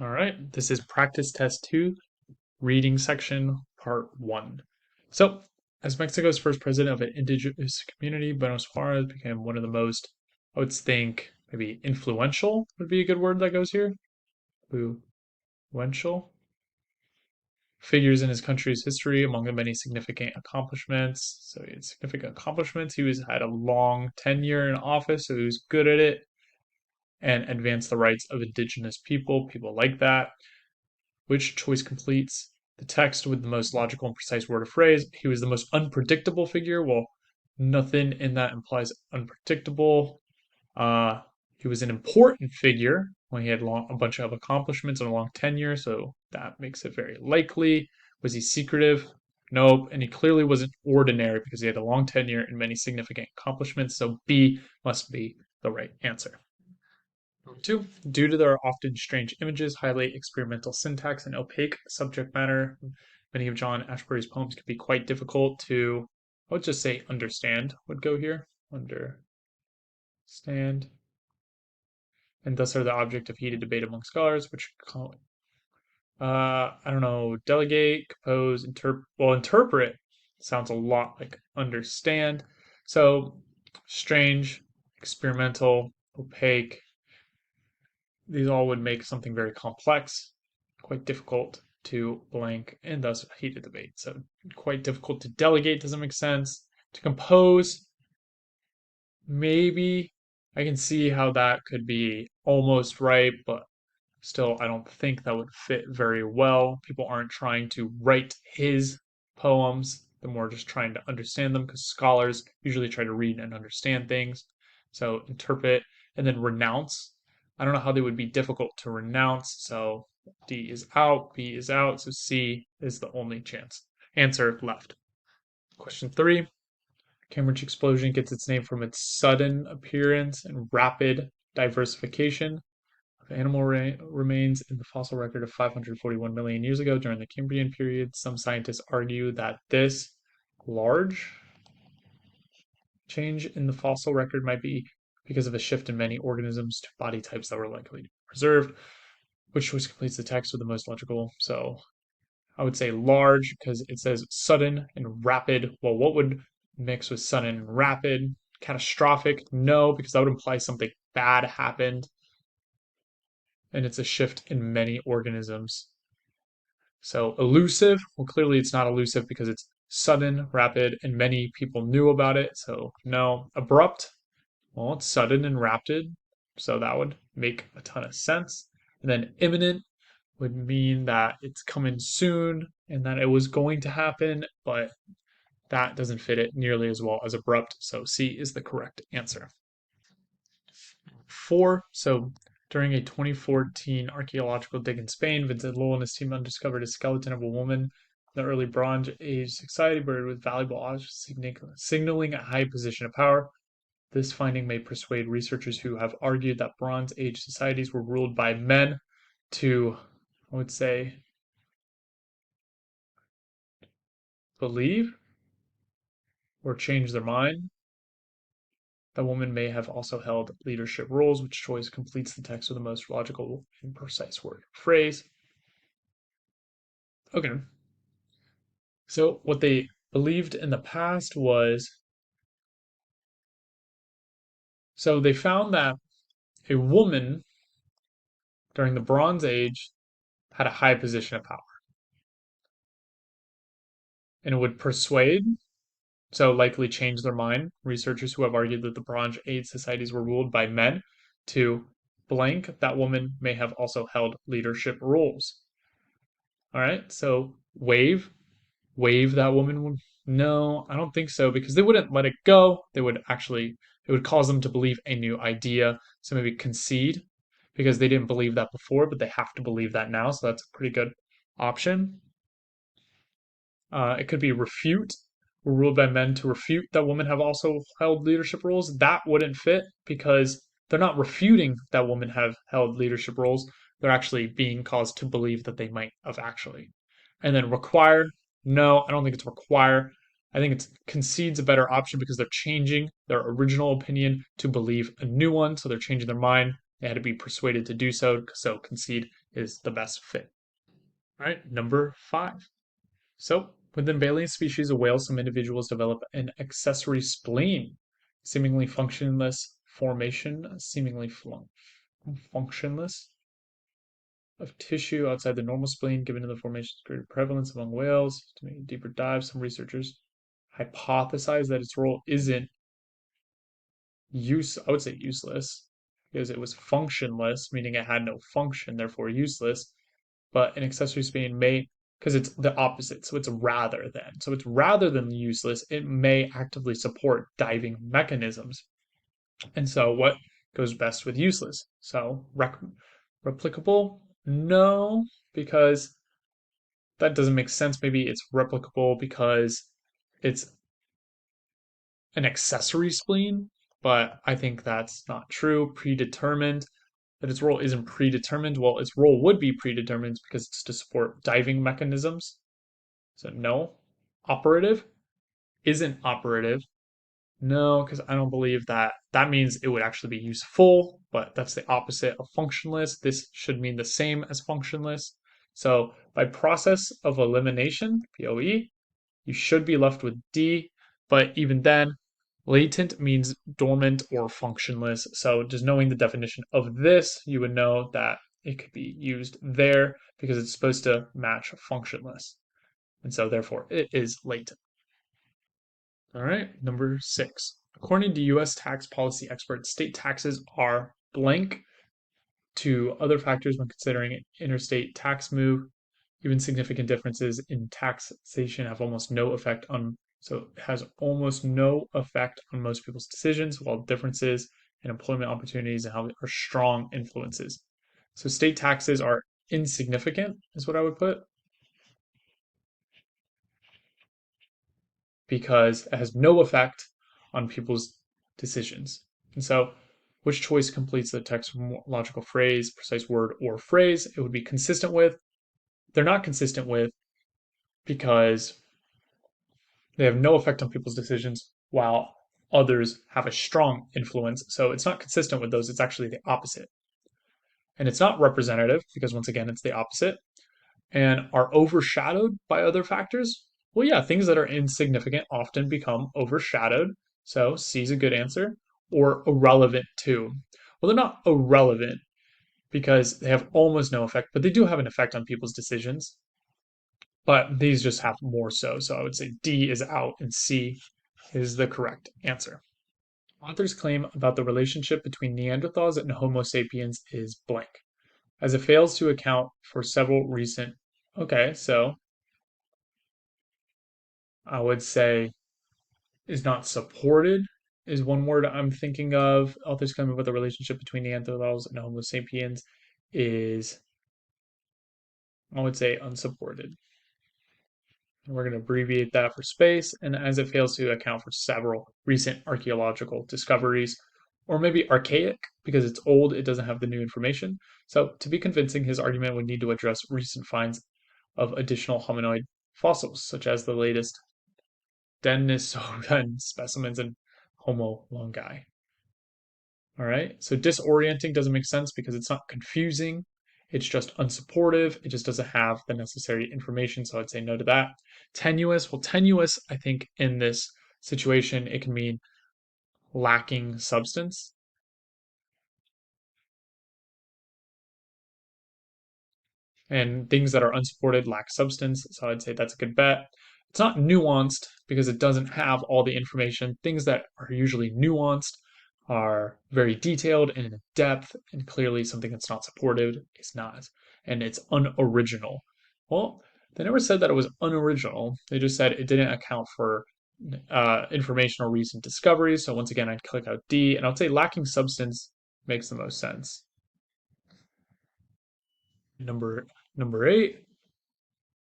All right, this is practice test 2, reading section, part 1. So, as Mexico's first president of an indigenous community, Buenos Aires became one of the most, I would think, maybe influential would be a good word that goes here. Influential figures in his country's history. Among the many significant accomplishments. So, he had significant accomplishments. Had a long tenure in office, so he was good at it and advanced the rights of indigenous people. People like that. Which choice completes the text with the most logical and precise word or phrase? He was the most unpredictable figure. Well, nothing in that implies unpredictable. Uh, he was an important figure when he had a bunch of accomplishments and a long tenure, so that makes it very likely. Was he secretive? Nope. And he clearly wasn't ordinary because he had a long tenure and many significant accomplishments, so B must be the right answer. Number 2, due to their often strange images, highly experimental syntax, and opaque subject matter, many of John Ashbery's poems can be quite difficult to, I would just say understand would go here. Understand. And thus are the object of heated debate among scholars, which call I don't know, delegate, compose, interpret sounds a lot like understand. So strange, experimental, opaque, these all would make something very complex, quite difficult to blank, and thus a heated debate. So quite difficult to delegate doesn't make sense. To compose, maybe I can see how that could be almost right, but still I don't think that would fit very well. People aren't trying to write his poems, they're more just trying to understand them because scholars usually try to read and understand things. So interpret and then renounce. I don't know how they would be difficult to renounce, so D is out, B is out, so C is the only answer left. Question 3. Cambridge explosion gets its name from its sudden appearance and rapid diversification of animal remains in the fossil record of 541 million years ago during the Cambrian period. Some scientists argue that this large change in the fossil record might be because of a shift in many organisms to body types that were likely to be preserved, which choice completes the text with the most logical. So I would say large because it says sudden and rapid. Well, what would mix with sudden and rapid? Catastrophic? No, because that would imply something bad happened. And it's a shift in many organisms. So elusive? Well, clearly it's not elusive because it's sudden, rapid, and many people knew about it. So no. Abrupt? Well, it's sudden and rapid. So that would make a ton of sense. And then imminent would mean that it's coming soon and that it was going to happen, but that doesn't fit it nearly as well as abrupt. So C is the correct answer. 4. So during a 2014 archaeological dig in Spain, Vincent Lowell and his team undiscovered a skeleton of a woman in the early Bronze Age society buried with valuable objects signaling a high position of power. This finding may persuade researchers who have argued that Bronze Age societies were ruled by men to, I would say, believe or change their mind. The woman may have also held leadership roles, which choice completes the text with the most logical and precise word phrase. Okay. So what they believed in the past was so they found that a woman during the Bronze Age had a high position of power and it would persuade, so likely change their mind, researchers who have argued that the Bronze Age societies were ruled by men to blank that woman may have also held leadership roles. All right, so wave that woman would no, I don't think so because they wouldn't let it go. It would cause them to believe a new idea. So maybe concede because they didn't believe that before, but they have to believe that now. So that's a pretty good option. It could be refute. Were ruled by men to refute that women have also held leadership roles. That wouldn't fit because they're not refuting that women have held leadership roles. They're actually being caused to believe that they might have actually. And then require. No, I don't think it's require. I think it's concedes a better option because they're changing their original opinion to believe a new one. So they're changing their mind. They had to be persuaded to do so. So concede is the best fit. All right, number 5. So, within baleen species of whales, some individuals develop an accessory spleen, seemingly functionless formation, functionless of tissue outside the normal spleen, given to the formation's greater prevalence among whales. To make a deeper dive, some researchers hypothesize that its role isn't I would say useless, because it was functionless, meaning it had no function, therefore useless. But an accessory spleen may, because it's the opposite, so it's rather than. So it's rather than useless, it may actively support diving mechanisms. And so what goes best with useless? So replicable? No, because that doesn't make sense. Maybe it's replicable because it's an accessory spleen, but I think that's not true. Predetermined, that its role isn't predetermined. Well, its role would be predetermined because it's to support diving mechanisms. So, no. Operative isn't operative. No, because I don't believe that. That means it would actually be useful, but that's the opposite of functionless. This should mean the same as functionless. So, by process of elimination, POE, you should be left with D, but even then, latent means dormant or functionless. So just knowing the definition of this, you would know that it could be used there because it's supposed to match functionless. And so therefore it is latent. All right, number 6. According to US tax policy experts, state taxes are blank to other factors when considering interstate tax move. Even significant differences in taxation have almost no effect on, so it has almost no effect on most people's decisions, while differences in employment opportunities and how are strong influences. So state taxes are insignificant, is what I would put, because it has no effect on people's decisions. And so, which choice completes the textological phrase, precise word, or phrase? It would be consistent with. They're not consistent with because they have no effect on people's decisions, while others have a strong influence. So it's not consistent with those. It's actually the opposite. And it's not representative because, once again, it's the opposite. And are overshadowed by other factors. Well, yeah, things that are insignificant often become overshadowed. So C is a good answer. Or irrelevant too. Well, they're not irrelevant because they have almost no effect, but they do have an effect on people's decisions. But these just have more so. So I would say D is out and C is the correct answer. Authors claim about the relationship between Neanderthals and Homo sapiens is blank, as it fails to account for several recent. Okay, so I would say is not supported is one word I'm thinking of. Authors claim about the relationship between Neanderthals and Homo sapiens is, I would say, unsupported. And we're going to abbreviate that for space, and as it fails to account for several recent archaeological discoveries, or maybe archaic, because it's old, it doesn't have the new information. So, to be convincing, his argument would need to address recent finds of additional hominoid fossils, such as the latest Denisovan specimens in Homo longi. All right. So disorienting doesn't make sense because it's not confusing. It's just unsupportive. It just doesn't have the necessary information. So I'd say no to that. Tenuous. Well, tenuous, I think in this situation, it can mean lacking substance. And things that are unsupported lack substance. So I'd say that's a good bet. It's not nuanced because it doesn't have all the information. Things that are usually nuanced are very detailed and in depth, and clearly something that's not supported is not. And it's unoriginal. Well, they never said that it was unoriginal. They just said it didn't account for information or recent discoveries. So once again, I'd click out D, and I'd say lacking substance makes the most sense. Number 8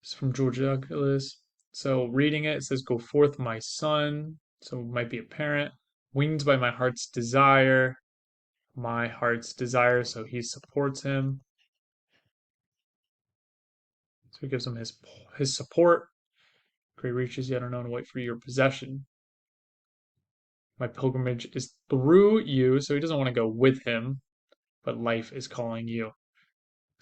is from George Douglas. So reading it, it says, "Go forth, my son." So it might be a parent. "Winged by my heart's desire." My heart's desire. So he supports him. So he gives him his support. "Great reaches yet unknown wait for your possession." My pilgrimage is through you. So he doesn't want to go with him, but life is calling you.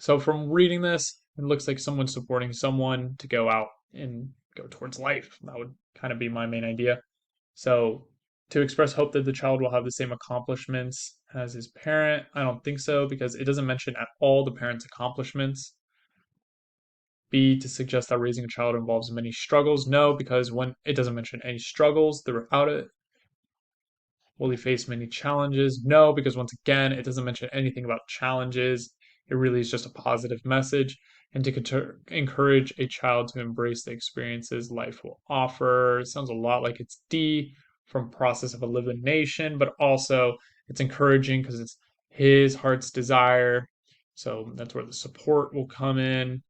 So from reading this, it looks like someone's supporting someone to go out and go towards life. That would kind of be my main idea. So to express hope that the child will have the same accomplishments as his parent, I don't think so because it doesn't mention at all the parent's accomplishments. B, to suggest that raising a child involves many struggles. No, because when it doesn't mention any struggles throughout it. Will he face many challenges? No, because once again, it doesn't mention anything about challenges. It really is just a positive message. And to encourage a child to embrace the experiences life will offer. It sounds a lot like it's D from Process of Elimination, but also it's encouraging because it's his heart's desire. So that's where the support will come in.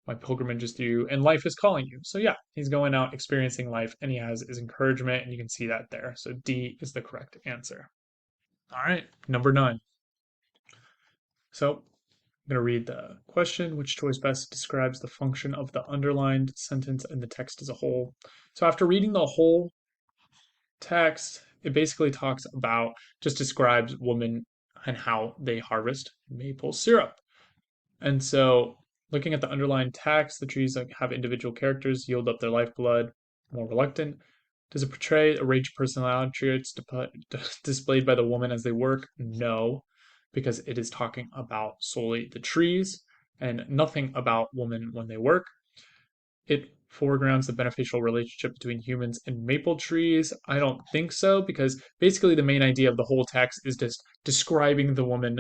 My pilgrimage is through, and life is calling you. So yeah, he's going out experiencing life, and he has his encouragement, and you can see that there. So D is the correct answer. All right, number 9. So I'm going to read the question. Which choice best describes the function of the underlined sentence and the text as a whole? So after reading the whole text, it basically talks about, just describes women and how they harvest maple syrup. And so, looking at the underlying text, the trees like have individual characters, yield up their lifeblood, more reluctant. Does it portray a range of personality traits displayed by the woman as they work? No, because it is talking about solely the trees and nothing about women when they work. It foregrounds the beneficial relationship between humans and maple trees. I don't think so, because basically the main idea of the whole text is just describing the woman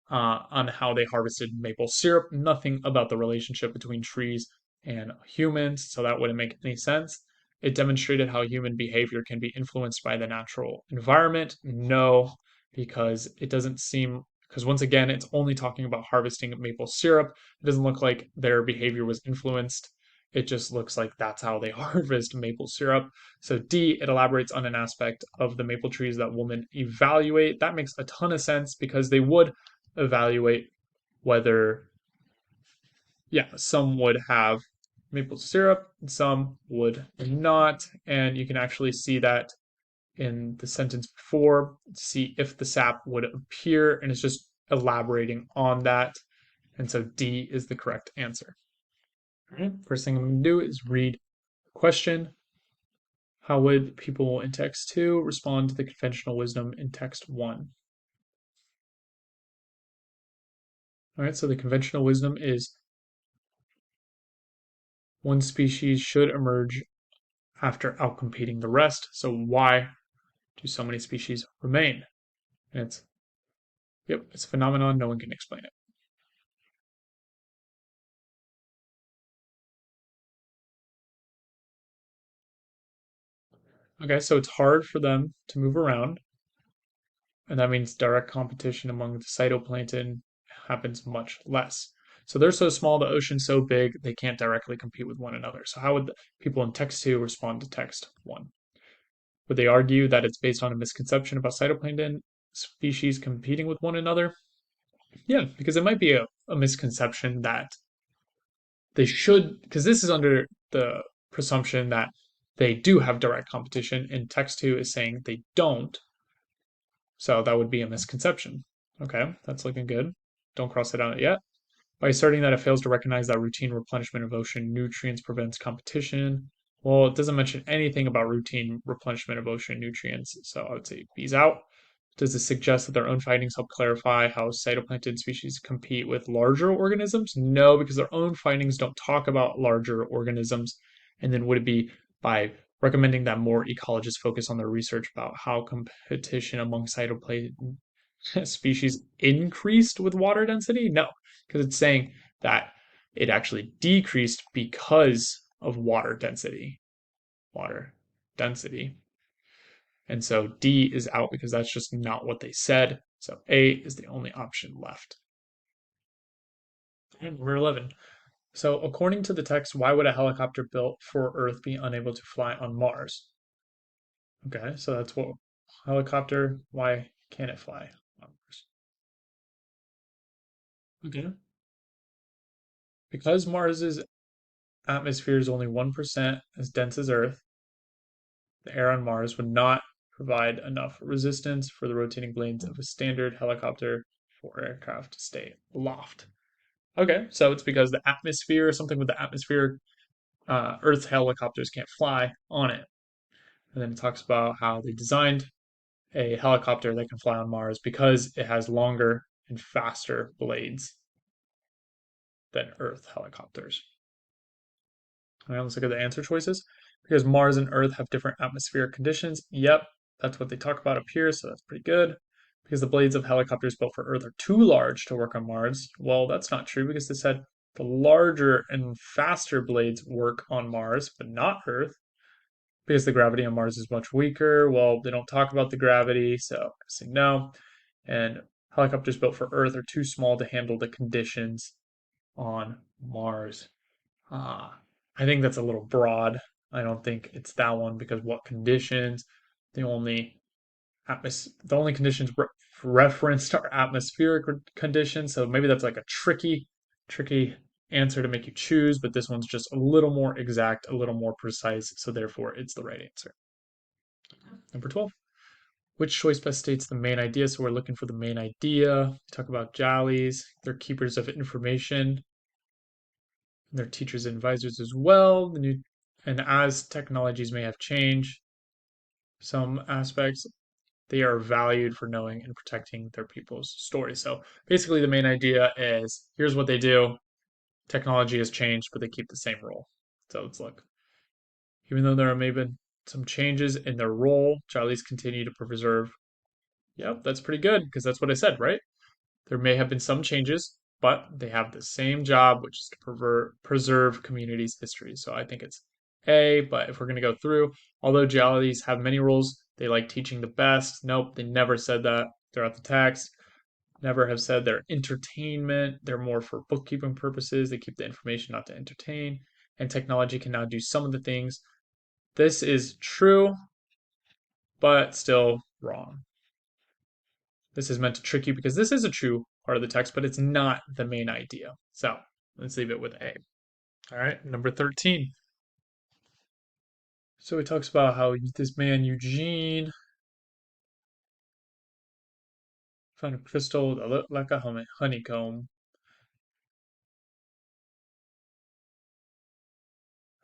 on how they harvested maple syrup. Nothing about the relationship between trees and humans, so that wouldn't make any sense. It demonstrated how human behavior can be influenced by the natural environment. No, because it doesn't seem, because once again, it's only talking about harvesting maple syrup. It doesn't look like their behavior was influenced. It just looks like that's how they harvest maple syrup. So D, it elaborates on an aspect of the maple trees that women evaluate. That makes a ton of sense because they would evaluate whether, yeah, some would have maple syrup, some would not. And you can actually see that in the sentence before, see if the sap would appear, and it's just elaborating on that. And so D is the correct answer. All right, first thing I'm going to do is read the question. How would people in text 2 respond to the conventional wisdom in text 1? All right, so the conventional wisdom is one species should emerge after outcompeting the rest. So why do so many species remain? And it's, yep, it's a phenomenon. No one can explain it. Okay, so it's hard for them to move around, and that means direct competition among the phytoplankton happens much less. So they're so small, the ocean's so big, they can't directly compete with one another. So how would people in text 2 respond to text 1? Would they argue that it's based on a misconception about phytoplankton species competing with one another? Yeah, because it might be a misconception that they should, because this is under the presumption that they do have direct competition, and text 2 is saying they don't. So that would be a misconception. Okay, that's looking good. Don't cross it out yet. By asserting that it fails to recognize that routine replenishment of ocean nutrients prevents competition. Well, it doesn't mention anything about routine replenishment of ocean nutrients, so I would say B's out. Does it suggest that their own findings help clarify how phytoplankton species compete with larger organisms? No, because their own findings don't talk about larger organisms. And then would it be by recommending that more ecologists focus on their research about how competition among phytoplankton species increased with water density? No, because it's saying that it actually decreased because of water density. Water density. And so D is out because that's just not what they said. So A is the only option left. And number 11. So, according to the text, why would a helicopter built for Earth be unable to fly on Mars? Okay, so that's what helicopter, why can't it fly on Mars? Okay. Because Mars's atmosphere is only 1% as dense as Earth, the air on Mars would not provide enough resistance for the rotating blades of a standard helicopter for aircraft to stay aloft. Okay, so it's because the atmosphere, something with the atmosphere, Earth's helicopters can't fly on it. And then it talks about how they designed a helicopter that can fly on Mars because it has longer and faster blades than Earth helicopters. All right, let's look at the answer choices. Because Mars and Earth have different atmospheric conditions. Yep, that's what they talk about up here, so that's pretty good. Because the blades of helicopters built for Earth are too large to work on Mars. Well, that's not true because they said the larger and faster blades work on Mars, but not Earth. Because the gravity on Mars is much weaker. Well, they don't talk about the gravity, so I say no. And helicopters built for Earth are too small to handle the conditions on Mars. Ah, I think that's a little broad. I don't think it's that one because what conditions? The only the only conditions referenced are atmospheric conditions. So maybe that's like a tricky answer to make you choose. But this one's just a little more exact, a little more precise. So therefore, it's the right answer. Number 12. Which choice best states the main idea? So we're looking for the main idea. We talk about jollies. They're keepers of information. They're teachers and advisors as well. And as technologies may have changed some aspects, they are valued for knowing and protecting their people's stories. So basically, the main idea is here's what they do. Technology has changed, but they keep the same role. So it's like, even though there may have been some changes in their role, Charlie's continue to preserve. Yep, that's pretty good because that's what I said, right? There may have been some changes, but they have the same job, which is to preserve communities' history. So I think it's A, but if we're going to go through, although geologies have many roles, they like teaching the best. Nope, they never said that throughout the text. Never have said they're entertainment. They're more for bookkeeping purposes. They keep the information not to entertain. And technology can now do some of the things. This is true, but still wrong. This is meant to trick you because this is a true part of the text, but it's not the main idea. So let's leave it with A. All right, number 13. So he talks about how this man, Eugene, found a crystal that looked like a honeycomb.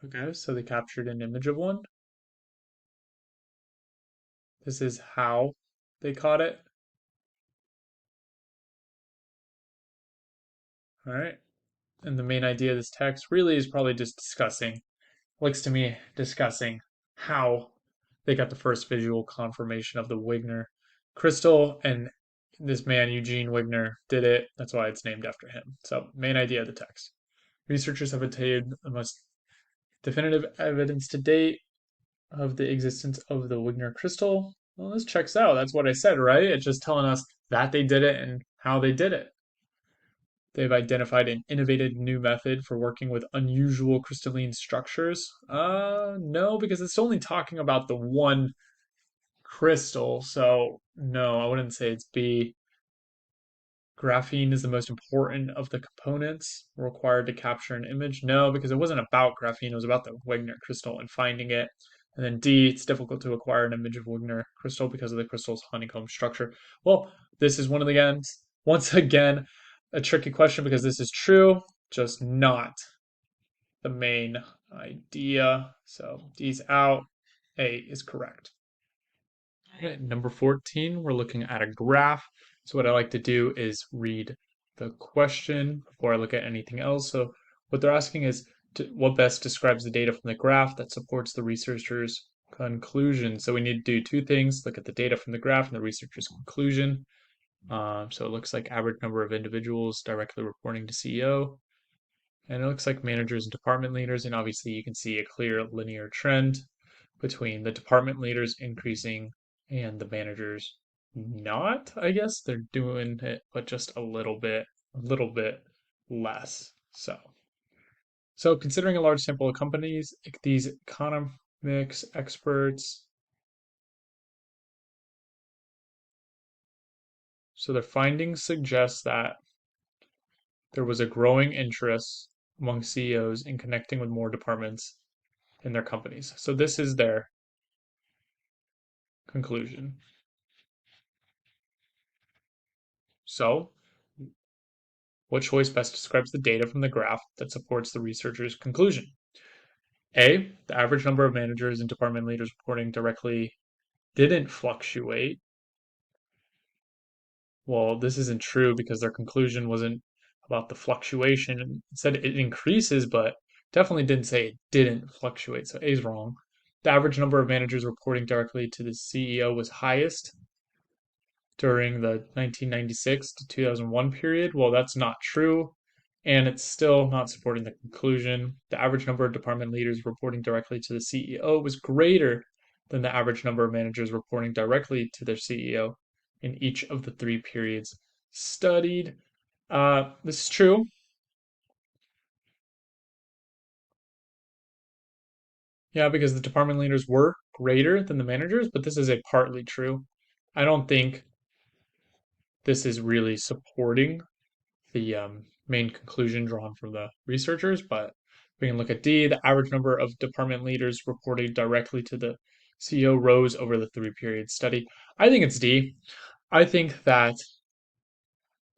Okay, so they captured an image of one. This is how they caught it. All right. And the main idea of this text really is probably just discussing, looks to me, discussing how they got the first visual confirmation of the Wigner crystal, and this man, Eugene Wigner, did it. That's why it's named after him. So, main idea of the text. Researchers have obtained the most definitive evidence to date of the existence of the Wigner crystal. Well, this checks out. That's what I said, right? It's just telling us that they did it and how they did it. They've identified an innovative new method for working with unusual crystalline structures. No, because it's only talking about the one crystal. So, no, I wouldn't say it's B. Graphene is the most important of the components required to capture an image. No, because it wasn't about graphene, it was about the Wigner crystal and finding it. And then D, it's difficult to acquire an image of Wigner crystal because of the crystal's honeycomb structure. Well, this is one of the again, once again, a tricky question because this is true, just not the main idea. So D's out, A is correct. Okay, number 14, we're looking at a graph. So what I like to do is read the question before I look at anything else. So what they're asking is what best describes the data from the graph that supports the researcher's conclusion. So we need to do two things, look at the data from the graph and the researcher's conclusion. So it looks like average number of individuals directly reporting to CEO. And it looks like managers and department leaders. And obviously you can see a clear linear trend between the department leaders increasing and the managers not. I guess they're doing it, but just a little bit less. So considering a large sample of companies, these economics experts, so their findings suggest that there was a growing interest among CEOs in connecting with more departments in their companies. So this is their conclusion. So What choice best describes the data from the graph that supports the researcher's conclusion? A, the average number of managers and department leaders reporting directly didn't fluctuate. Well, this isn't true because their conclusion wasn't about the fluctuation. It said it increases, but definitely didn't say it didn't fluctuate. So A is wrong. The average number of managers reporting directly to the CEO was highest during the 1996 to 2001 period. Well, that's not true, and it's still not supporting the conclusion. The average number of department leaders reporting directly to the CEO was greater than the average number of managers reporting directly to their CEO in each of the three periods studied. This is true. Yeah, because the department leaders were greater than the managers, but this is a partly true. I don't think this is really supporting the main conclusion drawn from the researchers, but we can look at D. The average number of department leaders reporting directly to the CEO rose over the 3 period study. I think it's D. I think that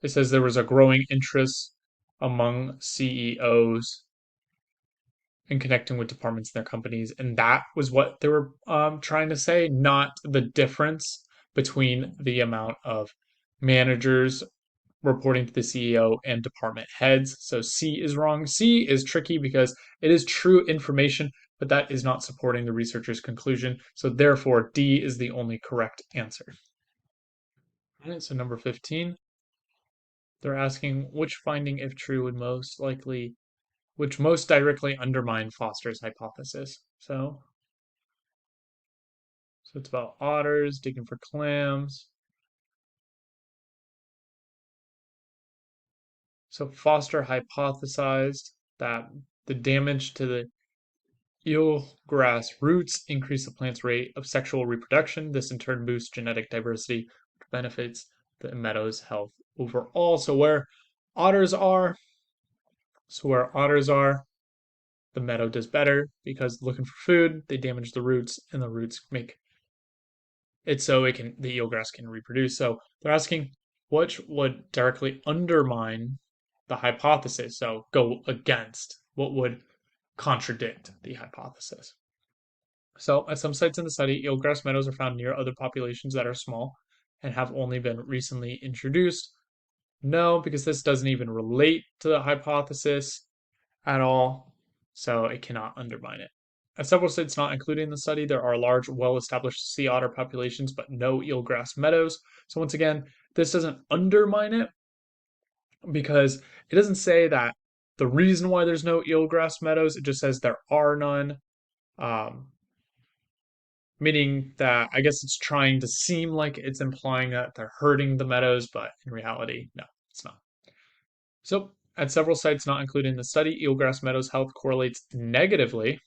it says there was a growing interest among CEOs in connecting with departments in their companies, and that was what they were trying to say, not the difference between the amount of managers reporting to the CEO and department heads. So C is wrong. C is tricky because it is true information, but that is not supporting the researcher's conclusion. So therefore, D is the only correct answer. All right, so number 15, they're asking which finding, if true, which most directly undermine Foster's hypothesis. So it's about otters digging for clams. So Foster hypothesized that the damage to the eelgrass roots increase the plant's rate of sexual reproduction. This in turn boosts genetic diversity, which benefits the meadow's health overall. Otters are, where otters are, the meadow does better because looking for food, they damage the roots, and the roots make it so the eelgrass can reproduce. So they're asking which would directly undermine the hypothesis, so go against, what would contradict the hypothesis. So, at some sites in the study, eelgrass meadows are found near other populations that are small and have only been recently introduced. No, because this doesn't even relate to the hypothesis at all, so it cannot undermine it. At several sites not included in the study, there are large, well established sea otter populations, but no eelgrass meadows. So, once again, this doesn't undermine it because it doesn't say that the reason why there's no eelgrass meadows, it just says there are none. Um, Meaning that I guess it's trying to seem like it's implying that they're hurting the meadows, but in reality, no, it's not. So, at several sites not included in the study, eelgrass meadows health correlates negatively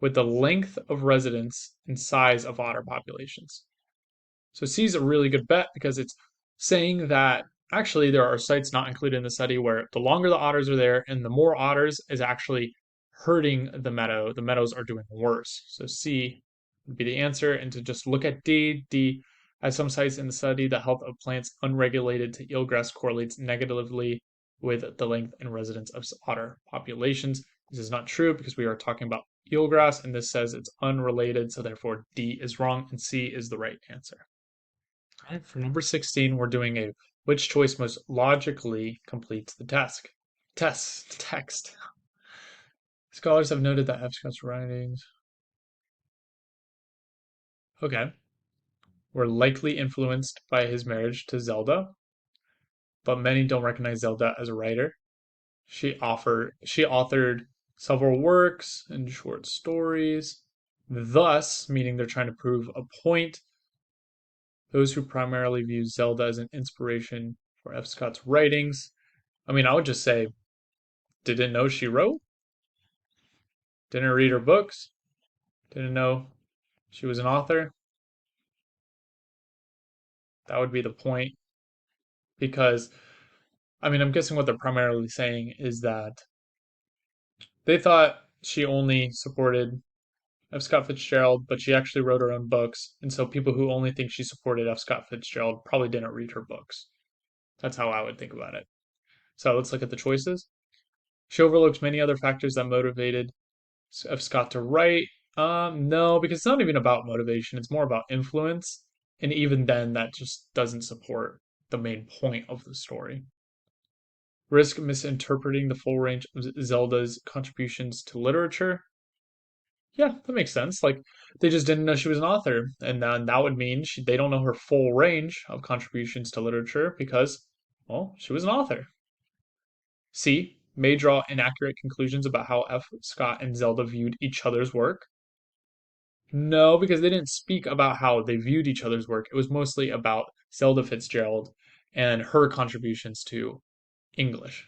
with the length of residence and size of otter populations. So C is a really good bet because it's saying that actually there are sites not included in the study where the longer the otters are there and the more otters is actually hurting the meadow, the meadows are doing worse. So C would be the answer. And to just look at D, at some sites in the study, the health of plants unregulated to eelgrass correlates negatively with the length and residence of otter populations. This is not true because we are talking about eelgrass, and this says it's unrelated, so therefore D is wrong and C is the right answer. Right, for number 16, we're doing a which choice most logically completes the text. Scholars have noted that F. Scott's writings, okay, were likely influenced by his marriage to Zelda, but many don't recognize Zelda as a writer. She authored several works and short stories, thus meaning they're trying to prove a point. Those who primarily view Zelda as an inspiration for F. Scott's writings. I mean, I would just say, didn't know she wrote, didn't read her books, didn't know she was an author. That would be the point. Because, I mean, I'm guessing what they're primarily saying is that they thought she only supported F. Scott Fitzgerald, but she actually wrote her own books. And so people who only think she supported F. Scott Fitzgerald probably didn't read her books. That's how I would think about it. So let's look at the choices. She overlooks many other factors that motivated F. Scott to write. No, because it's not even about motivation. It's more about influence. And even then, that just doesn't support the main point of the story. Risk misinterpreting the full range of Zelda's contributions to literature. Yeah, that makes sense. Like, they just didn't know she was an author. And then that would mean they don't know her full range of contributions to literature because, well, she was an author. C. May draw inaccurate conclusions about how F. Scott and Zelda viewed each other's work. No, because they didn't speak about how they viewed each other's work. It was mostly about Zelda Fitzgerald and her contributions to English.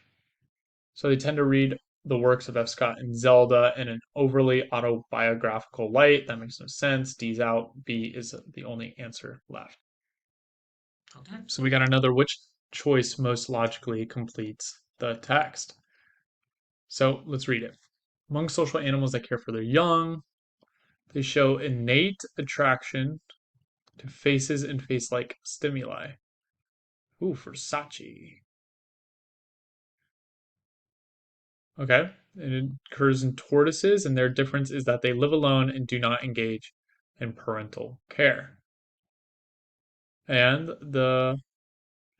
So they tend to read the works of F. Scott and Zelda in an overly autobiographical light. That makes no sense. D's out. B is the only answer left. Okay. So we got another which choice most logically completes the text. So let's read it. Among social animals that care for their young, they show innate attraction to faces and face-like stimuli. Ooh, Versace. Okay. And it occurs in tortoises, and their difference is that they live alone and do not engage in parental care. And the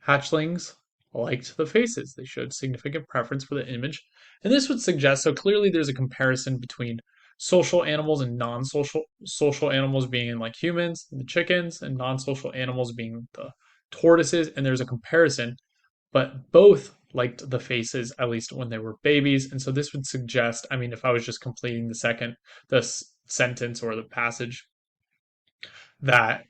hatchlings liked the faces. They showed significant preference for the image. And this would suggest so clearly there's a comparison between social animals and non-social animals being like humans, the chickens, and non-social animals being the tortoises. And there's a comparison, but both liked the faces at least when they were babies. And so this would suggest, I mean, if I was just completing the sentence or the passage, that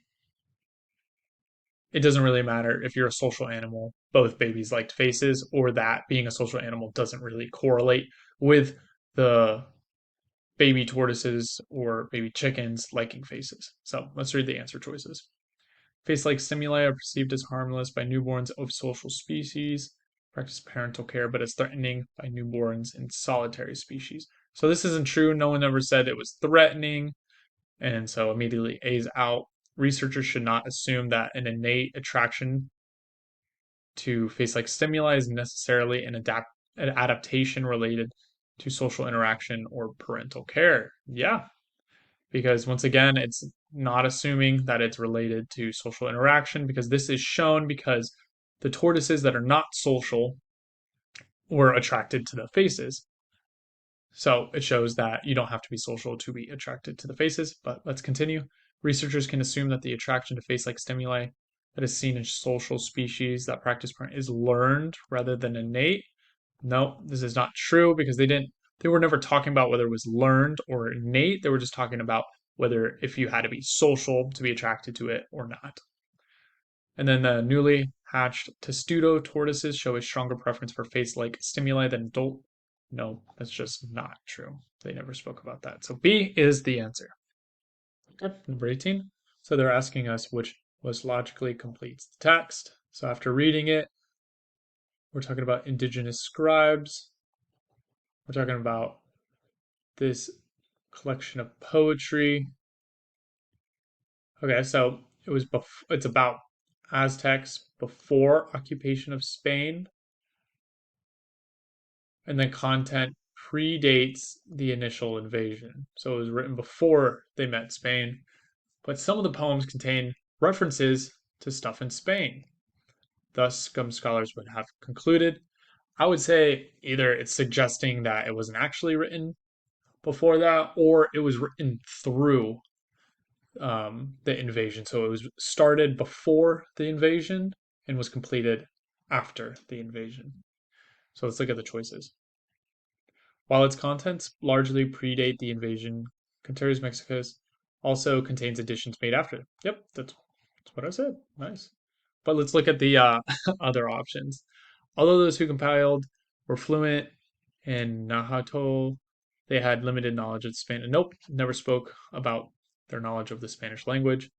it doesn't really matter if you're a social animal. Both babies liked faces, or that being a social animal doesn't really correlate with the baby tortoises or baby chickens liking faces. So let's read the answer choices. Face-like stimuli are perceived as harmless by newborns of social species. Practice parental care, but as threatening by newborns in solitary species. So this isn't true. No one ever said it was threatening, and so immediately A's out. Researchers should not assume that an innate attraction to face-like stimuli is necessarily an adaptation related to social interaction or parental care. Yeah, because once again, it's not assuming that it's related to social interaction because this is shown because the tortoises that are not social were attracted to the faces. So it shows that you don't have to be social to be attracted to the faces, but let's continue. Researchers can assume that the attraction to face-like stimuli that is seen in social species that practice parent is learned rather than innate. No, this is not true because they were never talking about whether it was learned or innate. They were just talking about whether if you had to be social to be attracted to it or not. And then the newly hatched testudo tortoises show a stronger preference for face-like stimuli than adult. No, that's just not true. They never spoke about that. So B is the answer. Okay, number 18. So they're asking us which most logically completes the text. So after reading it, we're talking about indigenous scribes. We're talking about this collection of poetry. Okay, so it's about Aztecs before occupation of Spain, and the content predates the initial invasion. So it was written before they met Spain, but some of the poems contain references to stuff in Spain. Thus, some scholars would have concluded. I would say either it's suggesting that it wasn't actually written before that, or it was written through the invasion. So it was started before the invasion and was completed after the invasion. So let's look at the choices. While its contents largely predate the invasion, Contrarios Mexicus also contains additions made after. Yep, that's what I said. Nice. But let's look at the other options. Although those who compiled were fluent in Nahuatl, they had limited knowledge of Spanish. Nope, never spoke about their knowledge of the Spanish language.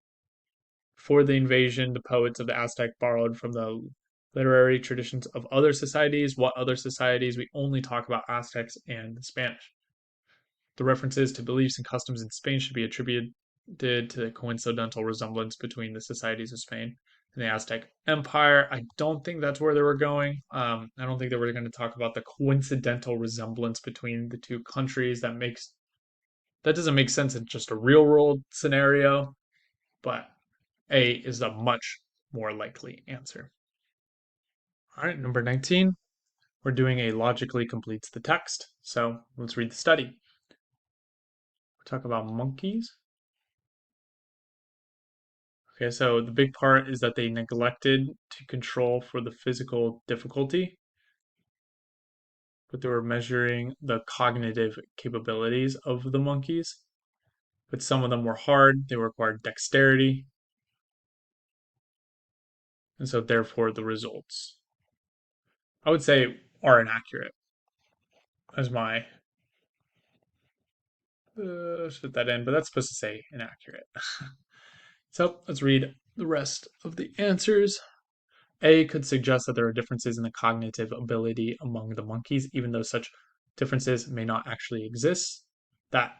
For the invasion, the poets of the Aztec borrowed from the literary traditions of other societies. What other societies? We only talk about Aztecs and the Spanish. The references to beliefs and customs in Spain should be attributed to the coincidental resemblance between the societies of Spain in the Aztec Empire. I don't think that's where they were going. I don't think they were going to talk about the coincidental resemblance between the two countries. That doesn't make sense in just a real world scenario, but A is a much more likely answer. All right, number 19. We're doing a logically completes the text. So let's read the study. We talk about monkeys. Okay, so the big part is that they neglected to control for the physical difficulty, but they were measuring the cognitive capabilities of the monkeys. But some of them were hard, they required dexterity, and so therefore the results, I would say, are inaccurate, as my let's put that in, but that's supposed to say inaccurate. So let's read the rest of the answers. A could suggest that there are differences in the cognitive ability among the monkeys, even though such differences may not actually exist. That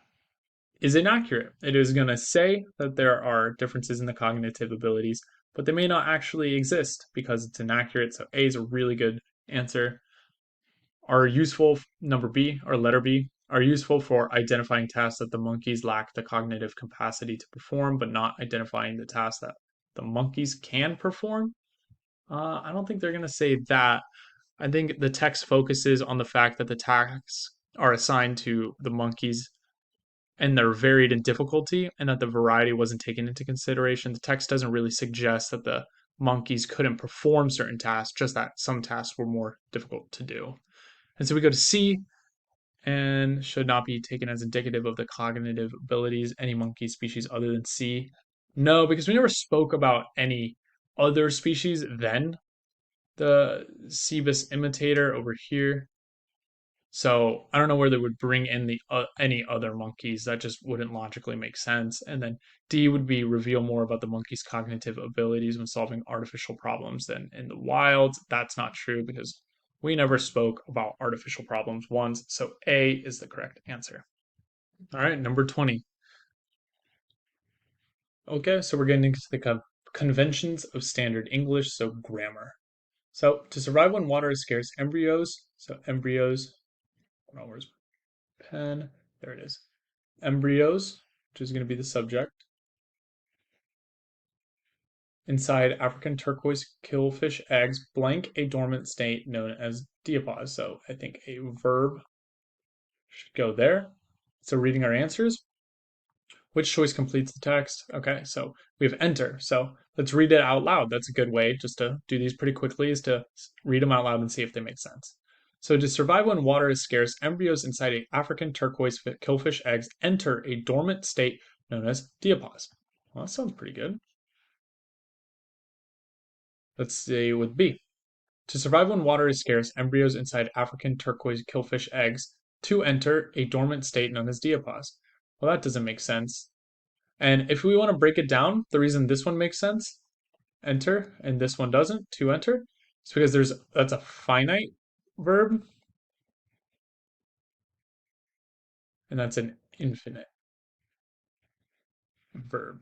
is inaccurate. It is going to say that there are differences in the cognitive abilities, but they may not actually exist because it's inaccurate. So A is a really good answer. Are useful, number B, or letter B, are useful for identifying tasks that the monkeys lack the cognitive capacity to perform, but not identifying the tasks that the monkeys can perform. I don't think they're going to say that. I think the text focuses on the fact that the tasks are assigned to the monkeys and they're varied in difficulty and that the variety wasn't taken into consideration. The text doesn't really suggest that the monkeys couldn't perform certain tasks, just that some tasks were more difficult to do. And so we go to C, and should not be taken as indicative of the cognitive abilities any monkey species other than C. No, because we never spoke about any other species than the Cebus imitator over here. So I don't know where they would bring in the any other monkeys. That just wouldn't logically make sense. And then D would be reveal more about the monkey's cognitive abilities when solving artificial problems than in the wild. That's not true because we never spoke about artificial problems once. So A is the correct answer. All right, number 20. Okay, so we're getting into the conventions of standard English, so grammar. So to survive when water is scarce, embryos, oh, where's pen? There it is. Embryos, which is going to be the subject, inside African turquoise killfish eggs, blank a dormant state known as diapause. So I think a verb should go there. So reading our answers, which choice completes the text? Okay, so we have enter. So let's read it out loud. That's a good way just to do these pretty quickly is to read them out loud and see if they make sense. So to survive when water is scarce, embryos inside a African turquoise killfish eggs enter a dormant state known as diapause. Well, that sounds pretty good. Let's see with B. To survive when water is scarce, embryos inside African turquoise killfish eggs to enter a dormant state known as diapause. Well, that doesn't make sense. And if we want to break it down, the reason this one makes sense, enter, and this one doesn't, to enter, is because that's a finite verb, and that's an infinite verb.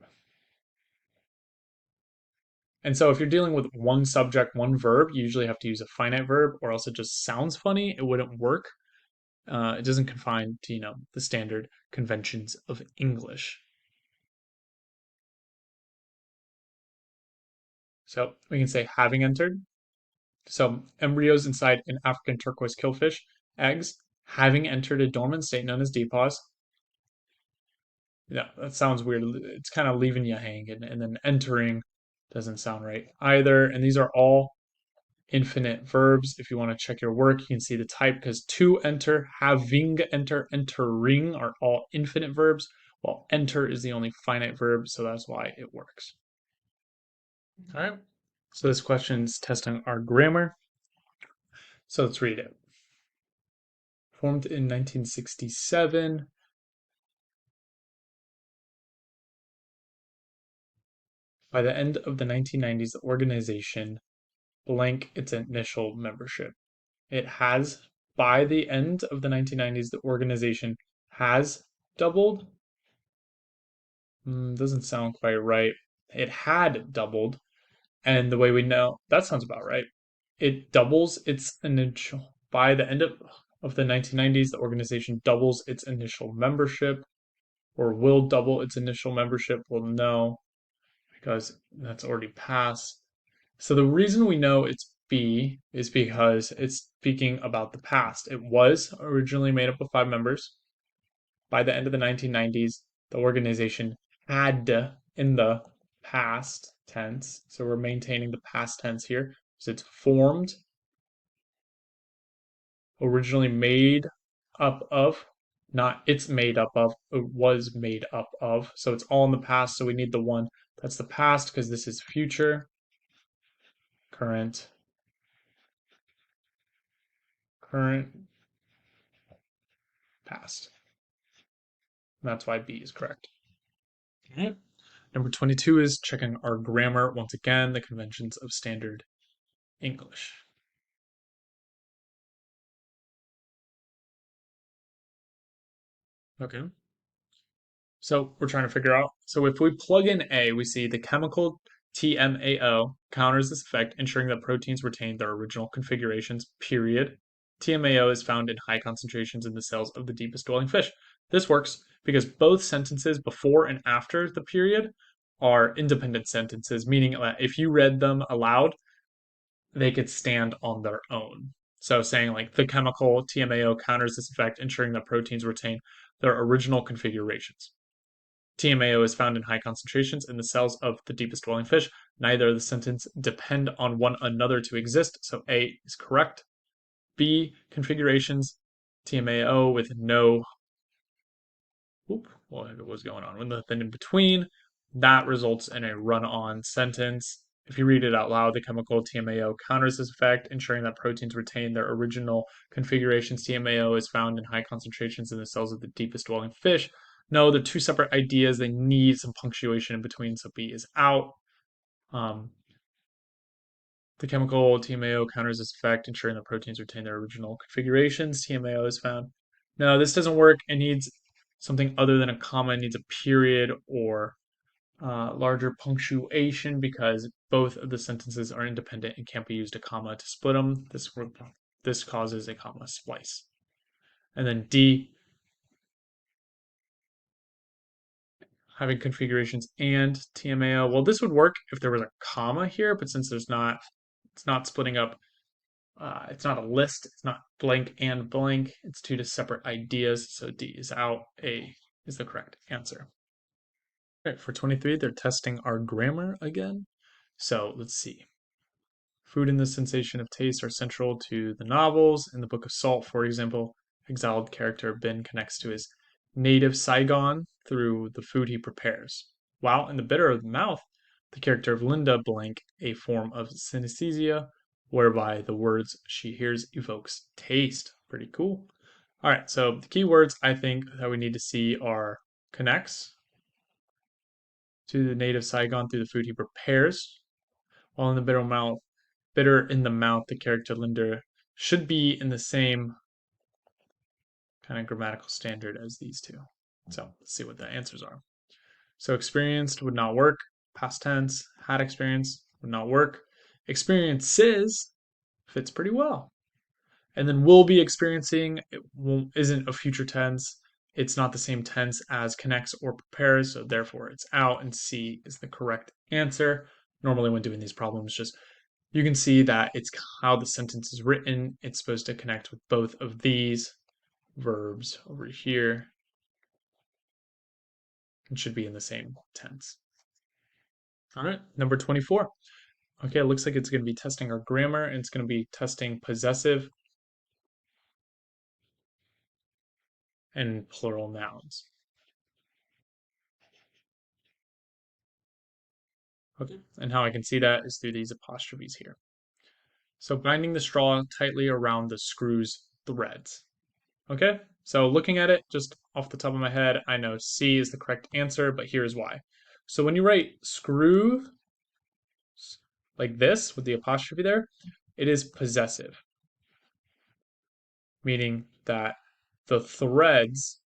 And so if you're dealing with one subject, one verb, you usually have to use a finite verb, or else it just sounds funny. It wouldn't work. It doesn't confine to, the standard conventions of English. So we can say having entered. So embryos inside an African turquoise killfish, eggs, having entered a dormant state known as depause. Yeah, that sounds weird. It's kind of leaving you hanging, and then entering doesn't sound right either. And these are all infinite verbs. If you want to check your work, you can see the type because to enter, having enter, entering are all infinite verbs, while enter is the only finite verb, so that's why it works. All right. So this question's testing our grammar. So let's read it. Formed in 1967. By the end of the 1990s, the organization blank its initial membership. It has, by the end of the 1990s, the organization has doubled. Doesn't sound quite right. It had doubled. And the way we know that sounds about right. It doubles its initial by the end of the 1990s. The organization doubles its initial membership, or will double its initial membership. We'll know because that's already passed. So the reason we know it's B is because it's speaking about the past. It was originally made up of 5 members. By the end of the 1990s, the organization had in the past tense. So we're maintaining the past tense here. So it's formed, originally made up of, not it's made up of, it was made up of. So it's all in the past. So we need the one that's the past because this is future, current, current, past. And that's why B is correct. Okay. Number 22 is checking our grammar. Once again, the conventions of standard English. Okay. So we're trying to figure out. So if we plug in A, we see the chemical TMAO counters this effect, ensuring that proteins retain their original configurations, period. TMAO is found in high concentrations in the cells of the deepest dwelling fish. This works because both sentences before and after the period are independent sentences, meaning that if you read them aloud, they could stand on their own. So saying like the chemical TMAO counters this effect, ensuring that proteins retain their original configurations. TMAO is found in high concentrations in the cells of the deepest dwelling fish. Neither of the sentences depend on one another to exist, so A is correct. B, configurations, TMAO with no, what was going on, with nothing in between. That results in a run-on sentence. If you read it out loud, the chemical TMAO counters this effect, ensuring that proteins retain their original configurations. TMAO is found in high concentrations in the cells of the deepest dwelling fish. No, they're two separate ideas. They need some punctuation in between, so B is out. Um, the chemical TMAO counters this effect, ensuring that proteins retain their original configurations. TMAO is found. No, this doesn't work. It needs something other than a comma. It needs a period or larger punctuation because both of the sentences are independent and can't be used a comma to split them. This causes a comma splice. And then D, having configurations and TMAO. Well, this would work if there was a comma here, but since there's not, it's not splitting up. It's not a list. It's not blank and blank. It's two separate ideas. So D is out. A is the correct answer. Okay, for 23, they're testing our grammar again. So let's see. Food and the sensation of taste are central to the novels. In the Book of Salt, for example, exiled character Ben connects to his native Saigon through the food he prepares. While in The Bitter of the Mouth, the character of Linda blank a form of synesthesia, whereby the words she hears evokes taste. Pretty cool. All right, so the key words I think that we need to see are connects to the native Saigon through the food he prepares, while in the bitter in the mouth, the character Linder should be in the same kind of grammatical standard as these two. So let's see what the answers are. So experienced would not work. Past tense, had experience would not work. Experiences fits pretty well. And then will be experiencing isn't a future tense. It's not the same tense as connects or prepares, so therefore it's out, and C is the correct answer. Normally, when doing these problems, just you can see that it's how the sentence is written. It's supposed to connect with both of these verbs over here. It should be in the same tense. All right, number 24. Okay, it looks like it's going to be testing our grammar, and it's going to be testing possessive and plural nouns. Okay, and how I can see that is through these apostrophes here. So binding the straw tightly around the screw's threads. Okay, so looking at it just off the top of my head, I know C is the correct answer, but here's why. So when you write screw like this with the apostrophe there, it is possessive, meaning that the threads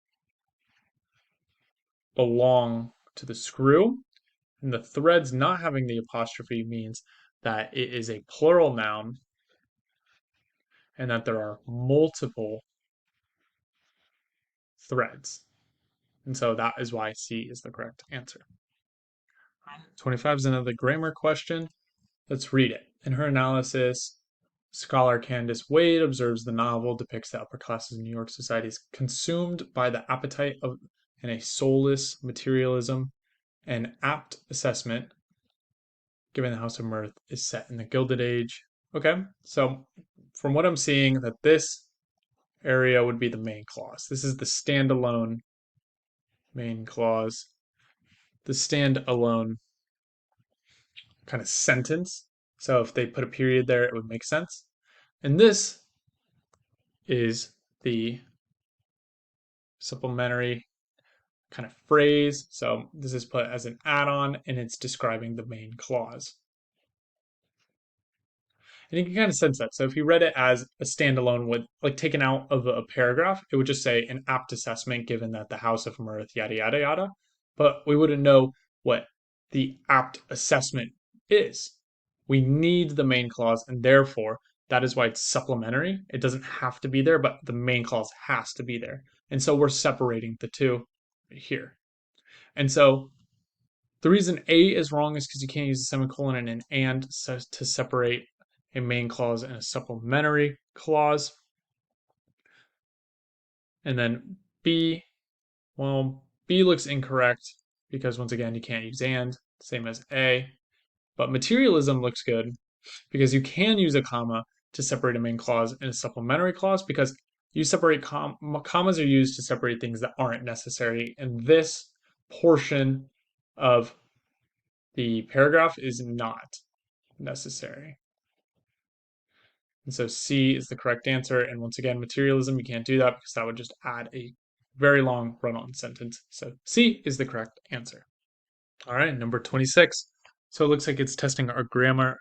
belong to the screw, and the threads not having the apostrophe means that it is a plural noun and that there are multiple threads. And so that is why C is the correct answer. 25 is another grammar question. Let's read it. In her analysis, scholar Candace Wade observes the novel depicts the upper classes of New York society as consumed by the appetite of and a soulless materialism. An apt assessment, given the House of Mirth, is set in the Gilded Age. Okay, so from what I'm seeing, that this area would be the main clause. This is the standalone main clause, the standalone kind of sentence. So if they put a period there, it would make sense. And this is the supplementary kind of phrase. So this is put as an add-on and it's describing the main clause. And you can kind of sense that. So if you read it as a standalone with like taken out of a paragraph, it would just say an apt assessment given that the House of Mirth, yada yada yada. But we wouldn't know what the apt assessment is. We need the main clause, and therefore that is why it's supplementary. It doesn't have to be there, but the main clause has to be there. And so we're separating the two here. And so the reason A is wrong is because you can't use a semicolon and an and to separate a main clause and a supplementary clause. And then B, well, B looks incorrect because once again, you can't use and, same as A. But materialism looks good because you can use a comma to separate a main clause and a supplementary clause because you separate commas are used to separate things that aren't necessary. And this portion of the paragraph is not necessary. And so C is the correct answer. And once again, materialism, you can't do that because that would just add a very long run-on sentence. So C is the correct answer. All right, number 26. So it looks like it's testing our grammar.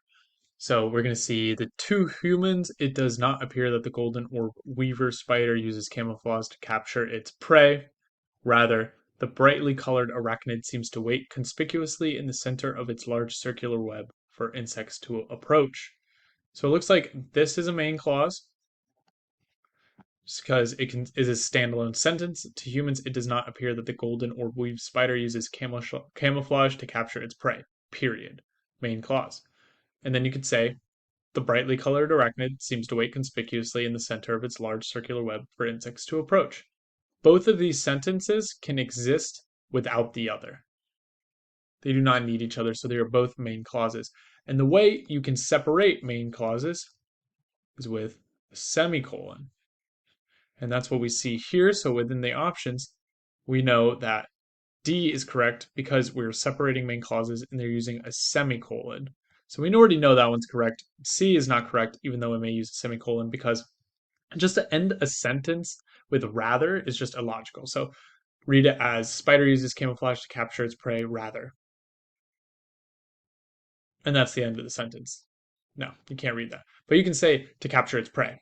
So we're going to see the two humans. It does not appear that the golden orb weaver spider uses camouflage to capture its prey. Rather, the brightly colored arachnid seems to wait conspicuously in the center of its large circular web for insects to approach. So it looks like this is a main clause because it is a standalone sentence. To humans, it does not appear that the golden orb weave spider uses camouflage to capture its prey. Period. Main clause. And then you could say, the brightly colored arachnid seems to wait conspicuously in the center of its large circular web for insects to approach. Both of these sentences can exist without the other. They do not need each other, so they are both main clauses. And the way you can separate main clauses is with a semicolon. And that's what we see here. So within the options, we know that D is correct because we're separating main clauses and they're using a semicolon. So we already know that one's correct. C is not correct, even though it may use a semicolon, because just to end a sentence with rather is just illogical. So read it as spider uses camouflage to capture its prey rather. And that's the end of the sentence. No, you can't read that. But you can say to capture its prey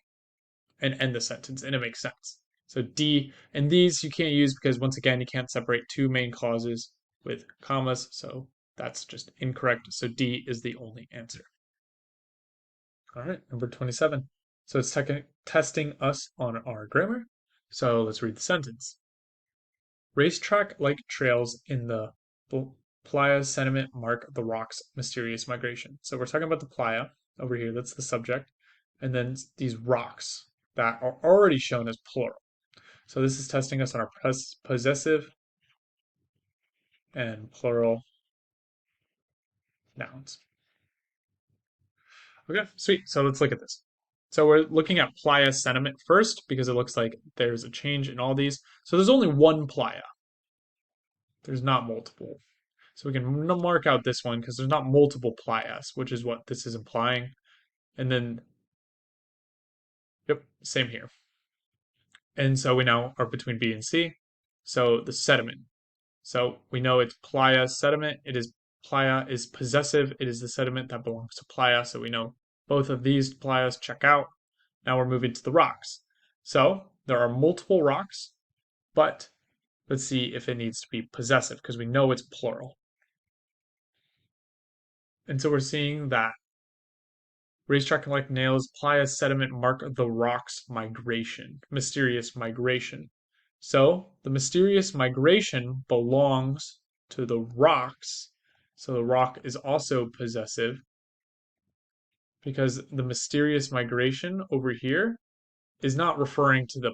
and end the sentence, and it makes sense. So D, and these you can't use because once again, you can't separate two main clauses with commas. So that's just incorrect. So D is the only answer. All right, number 27. So it's testing us on our grammar. So let's read the sentence. Racetrack-like trails in the playa sediment mark the rock's mysterious migration. So we're talking about the playa over here. That's the subject. And then these rocks that are already shown as plural. So this is testing us on our possessive and plural nouns. Okay, sweet. So let's look at this. So we're looking at playa sediment first because it looks like there's a change in all these. So there's only one playa. There's not multiple. So we can mark out this one because there's not multiple playas, which is what this is implying. And then, yep, same here. And so we now are between B and C. So the sediment. So we know it's playa sediment. It is playa is possessive. It is the sediment that belongs to playa. So we know both of these playas check out. Now we're moving to the rocks. So there are multiple rocks, but let's see if it needs to be possessive because we know it's plural. And so we're seeing that Racetrack like nails, playa sediment mark the rock's migration, mysterious migration. So the mysterious migration belongs to the rocks. So the rock is also possessive because the mysterious migration over here is not referring to the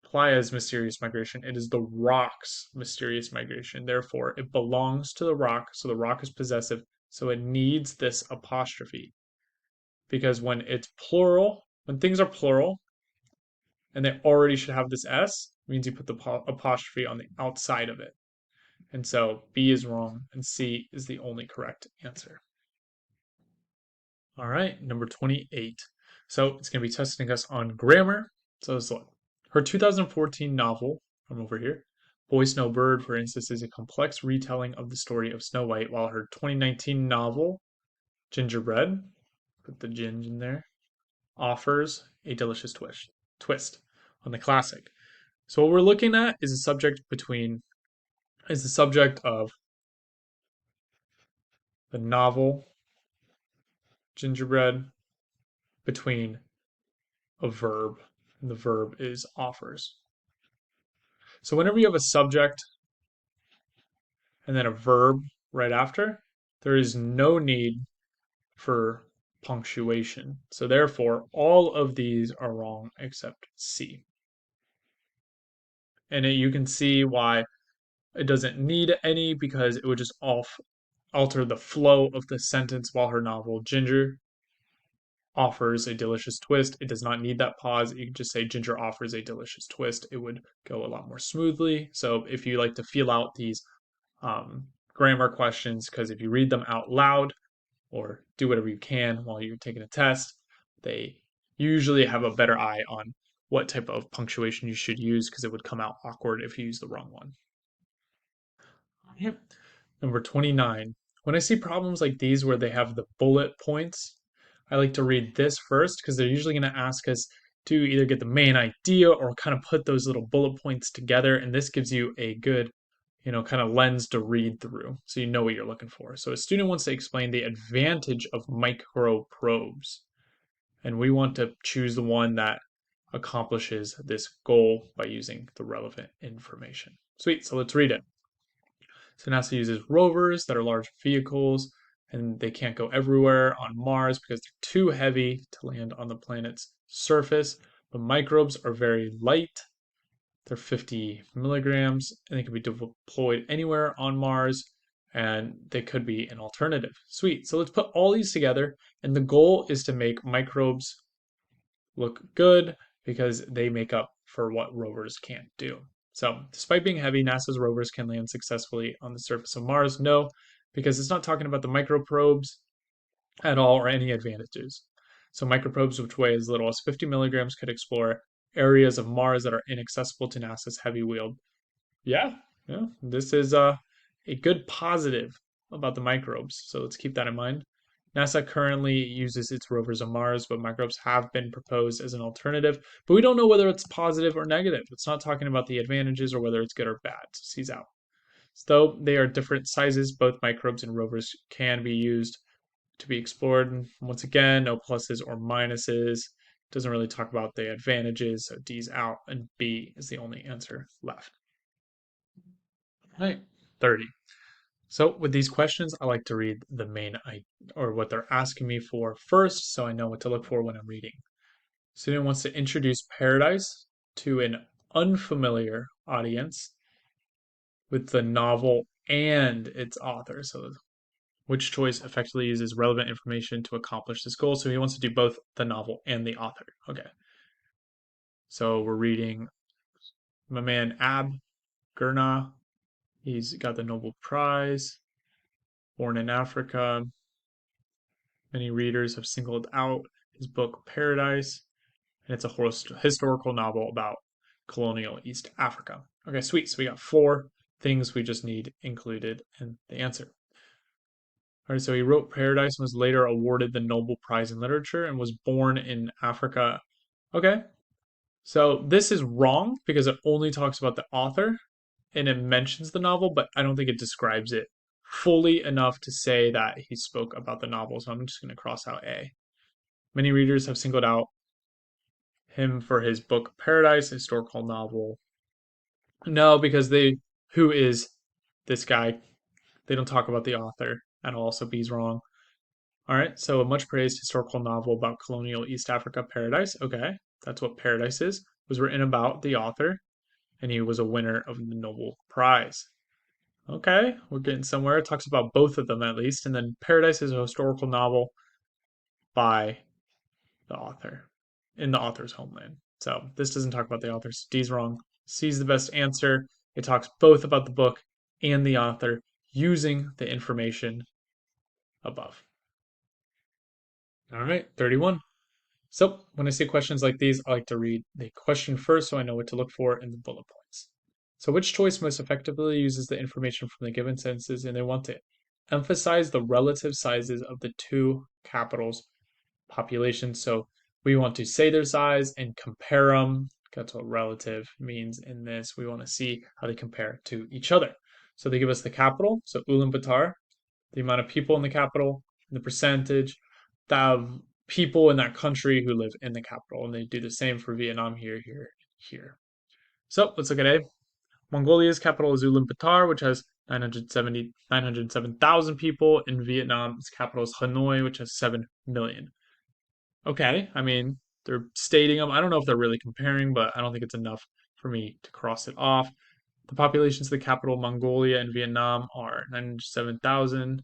playa's mysterious migration. It is the rock's mysterious migration. Therefore, it belongs to the rock. So the rock is possessive. So it needs this apostrophe because when it's plural, when things are plural and they already should have this S, it means you put the apostrophe on the outside of it. And so B is wrong and C is the only correct answer. All right, number 28. So it's going to be testing us on grammar. So let's look. Her 2014 novel, from over here, Boy Snowbird, for instance, is a complex retelling of the story of Snow White, while her 2019 novel, Gingerbread, put the ginge in there, offers a delicious twist on the classic. So what we're looking at is the subject of the novel Gingerbread between a verb, and the verb is offers. So whenever you have a subject and then a verb right after, there is no need for punctuation. So therefore, all of these are wrong except C. And you can see why it doesn't need any because it would just alter the flow of the sentence while her novel Ginger offers a delicious twist. It does not need that pause. You can just say Ginger offers a delicious twist. It would go a lot more smoothly. So if you like to feel out these grammar questions, because if you read them out loud or do whatever you can while you're taking a test, they usually have a better eye on what type of punctuation you should use because it would come out awkward if you use the wrong one. Yep. Number 29. When I see problems like these where they have the bullet points, I like to read this first because they're usually going to ask us to either get the main idea or kind of put those little bullet points together. And this gives you a good, kind of lens to read through so you know what you're looking for. So a student wants to explain the advantage of microprobes. And we want to choose the one that accomplishes this goal by using the relevant information. Sweet, so let's read it. So NASA uses rovers that are large vehicles, and they can't go everywhere on Mars because they're too heavy to land on the planet's surface. But microbes are very light. They're 50 milligrams, and they can be deployed anywhere on Mars, and they could be an alternative. Sweet. So let's put all these together, and the goal is to make microbes look good because they make up for what rovers can't do. So, despite being heavy, NASA's rovers can land successfully on the surface of Mars? No, because it's not talking about the microprobes at all or any advantages. So, microprobes, which weigh as little as 50 milligrams, could explore areas of Mars that are inaccessible to NASA's heavy wheeled. Yeah, yeah, this is a good positive about the microbes. So, let's keep that in mind. NASA currently uses its rovers on Mars, but microbes have been proposed as an alternative. But we don't know whether it's positive or negative. It's not talking about the advantages or whether it's good or bad. So C's out. Though they are different sizes, both microbes and rovers can be used to be explored. And once again, no pluses or minuses. Doesn't really talk about the advantages. So D's out and B is the only answer left. All right, 30. So with these questions, I like to read the main or what they're asking me for first, so I know what to look for when I'm reading. Student wants to introduce paradise to an unfamiliar audience with the novel and its author. So which choice effectively uses relevant information to accomplish this goal? So he wants to do both the novel and the author. Okay. So we're reading my man Ab Gurnah. He's got the Nobel Prize, born in Africa. Many readers have singled out his book Paradise, and it's a historical novel about colonial East Africa. Okay, sweet. So we got 4 things we just need included in the answer. All right, so he wrote Paradise and was later awarded the Nobel Prize in Literature and was born in Africa. Okay, so this is wrong because it only talks about the author and it mentions the novel, but I don't think it describes it fully enough to say that he spoke about the novel, so I'm just going to cross out A. Many readers have singled out him for his book Paradise, a historical novel. No, because who is this guy? They don't talk about the author at all, so B's wrong. All right, so a much praised historical novel about colonial East Africa, Paradise. Okay, that's what Paradise is. Was written about the author, and he was a winner of the Nobel Prize. Okay, we're getting somewhere. It talks about both of them at least, and then Paradise is a historical novel by the author in the author's homeland. So this doesn't talk about the author. So D's wrong. C's the best answer. It talks both about the book and the author using the information above. All right, 31. So when I see questions like these, I like to read the question first so I know what to look for in the bullet points. So which choice most effectively uses the information from the given sentences, and they want to emphasize the relative sizes of the two capitals populations. So we want to say their size and compare them. That's what relative means in this. We want to see how they compare to each other. So they give us the capital, so Ulaanbaatar, the amount of people in the capital, the percentage of people in that country who live in the capital. And they do the same for Vietnam here, here, here. So let's look at A. Mongolia's capital is Ulaanbaatar, which has 907,000 people. In Vietnam's capital is Hanoi, which has 7 million. Okay, I mean, they're stating them. I don't know if they're really comparing, but I don't think it's enough for me to cross it off. The populations of the capital, Mongolia and Vietnam, are 907,000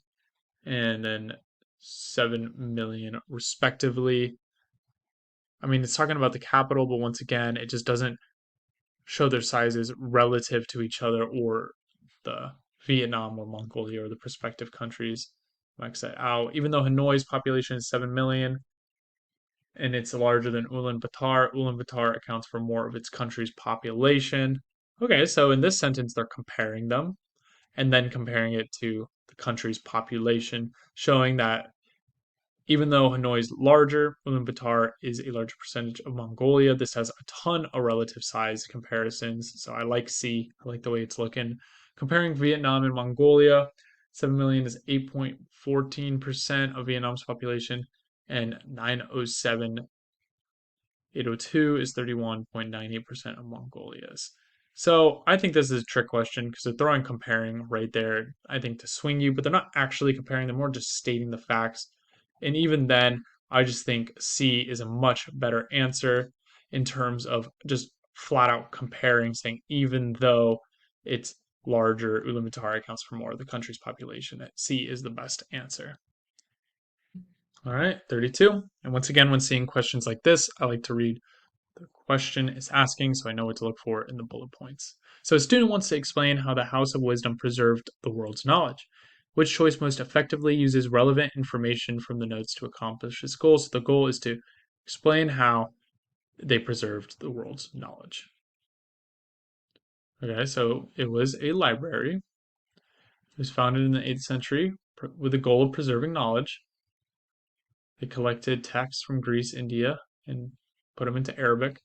and then 7 million, respectively. I mean, it's talking about the capital, but once again, it just doesn't show their sizes relative to each other or the Vietnam or Mongolia or the prospective countries. Max that out. Even though Hanoi's population is 7 million, and it's larger than Ulaanbaatar. Ulaanbaatar accounts for more of its country's population. Okay, so in this sentence, they're comparing them and then comparing it to the country's population, showing that even though Hanoi is larger, Ulaanbaatar is a larger percentage of Mongolia. This has a ton of relative size comparisons. So I like C. I like the way it's looking. Comparing Vietnam and Mongolia, 7 million is 8.14% of Vietnam's population, and 907 802 is 31.98% of Mongolia's. So I think this is a trick question because they're throwing comparing right there, I think, to swing you, but they're not actually comparing, they're more just stating the facts. And even then, I just think C is a much better answer in terms of just flat out comparing, saying even though it's larger, Ulaanbaatar accounts for more of the country's population, that C is the best answer. All right, 32. And once again, when seeing questions like this, I like to read the question is asking so I know what to look for in the bullet points. So a student wants to explain how the House of Wisdom preserved the world's knowledge. Which choice most effectively uses relevant information from the notes to accomplish its goal? So the goal is to explain how they preserved the world's knowledge. Okay, so it was a library. It was founded in the 8th century with the goal of preserving knowledge. They collected texts from Greece, India, and put them into Arabic.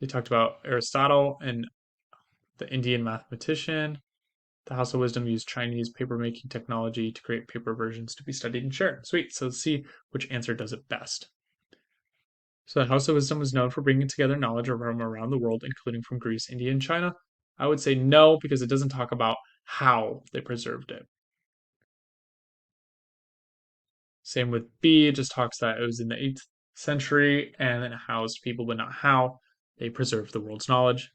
They talked about Aristotle and the Indian mathematician. The House of Wisdom used Chinese paper-making technology to create paper versions to be studied and shared. Sweet. So let's see which answer does it best. So the House of Wisdom was known for bringing together knowledge from around the world, including from Greece, India, and China. I would say no, because it doesn't talk about how they preserved it. Same with B, it just talks that it was in the 8th century and it housed people, but not how they preserved the world's knowledge.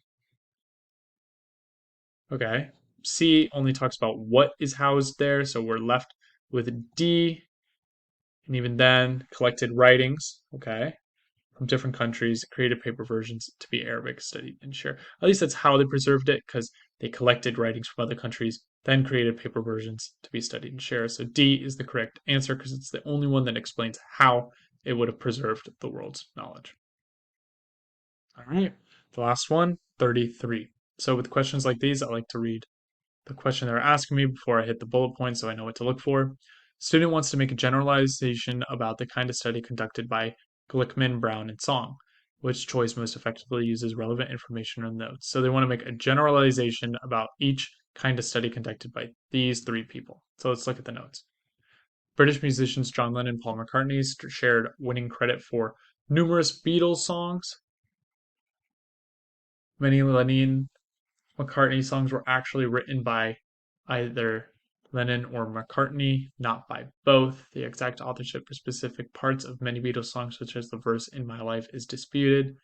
Okay. C only talks about what is housed there, so we're left with D, and even then, collected writings, okay, from different countries, created paper versions to be Arabic, studied, and shared. At least that's how they preserved it, because they collected writings from other countries, then created paper versions to be studied and shared. So D is the correct answer, because it's the only one that explains how it would have preserved the world's knowledge. All right, the last one, 33. So with questions like these, I like to read the question they're asking me before I hit the bullet points so I know what to look for. Student wants to make a generalization about the kind of study conducted by Glickman, Brown, and Song. Which choice most effectively uses relevant information in notes? So they want to make a generalization about each kind of study conducted by these three people. So let's look at the notes. British musicians John Lennon and Paul McCartney shared winning credit for numerous Beatles songs. Many Lennon McCartney songs were actually written by either Lennon or McCartney, not by both. The exact authorship for specific parts of many Beatles songs, such as the verse In My Life, is disputed.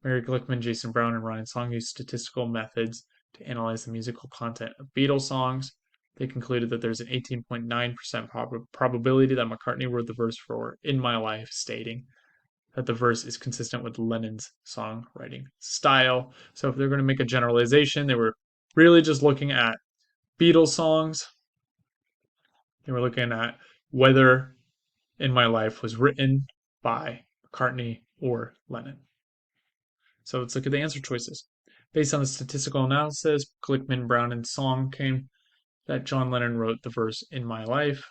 Mary Glickman, Jason Brown, and Ryan Song used statistical methods to analyze the musical content of Beatles songs. They concluded that there's an 18.9% probability that McCartney wrote the verse for In My Life, stating that the verse is consistent with Lennon's songwriting style. So if they're going to make a generalization, they were really just looking at Beatles songs. They were looking at whether In My Life was written by McCartney or Lennon. So let's look at the answer choices. Based on the statistical analysis, Glickman, Brown, and Song came that John Lennon wrote the verse In My Life.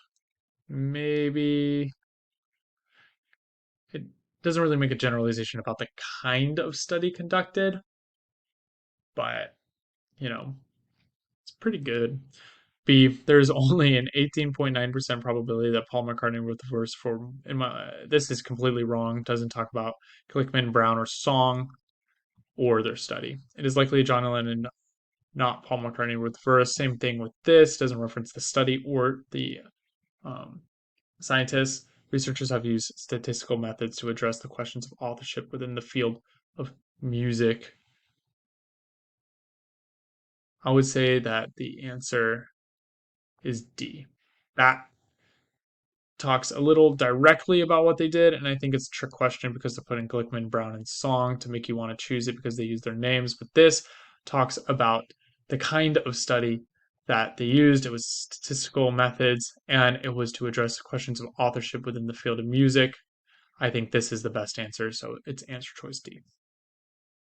Maybe it doesn't really make a generalization about the kind of study conducted, but you know, it's pretty good. B, there's only an 18.9% probability that Paul McCartney wrote the verse for in my this is completely wrong. Doesn't talk about Glickman, Brown, or Song or their study. It is likely John Lennon, not Paul McCartney, wrote the verse. Same thing with this, doesn't reference the study or the um, scientists. Researchers have used statistical methods to address the questions of authorship within the field of music. I would say that the answer is D. That talks a little directly about what they did, and I think it's a trick question because they're putting Glickman, Brown, and Song to make you want to choose it because they use their names. But this talks about the kind of study that they used. It was statistical methods, and it was to address the questions of authorship within the field of music. I think this is the best answer, so it's answer choice D.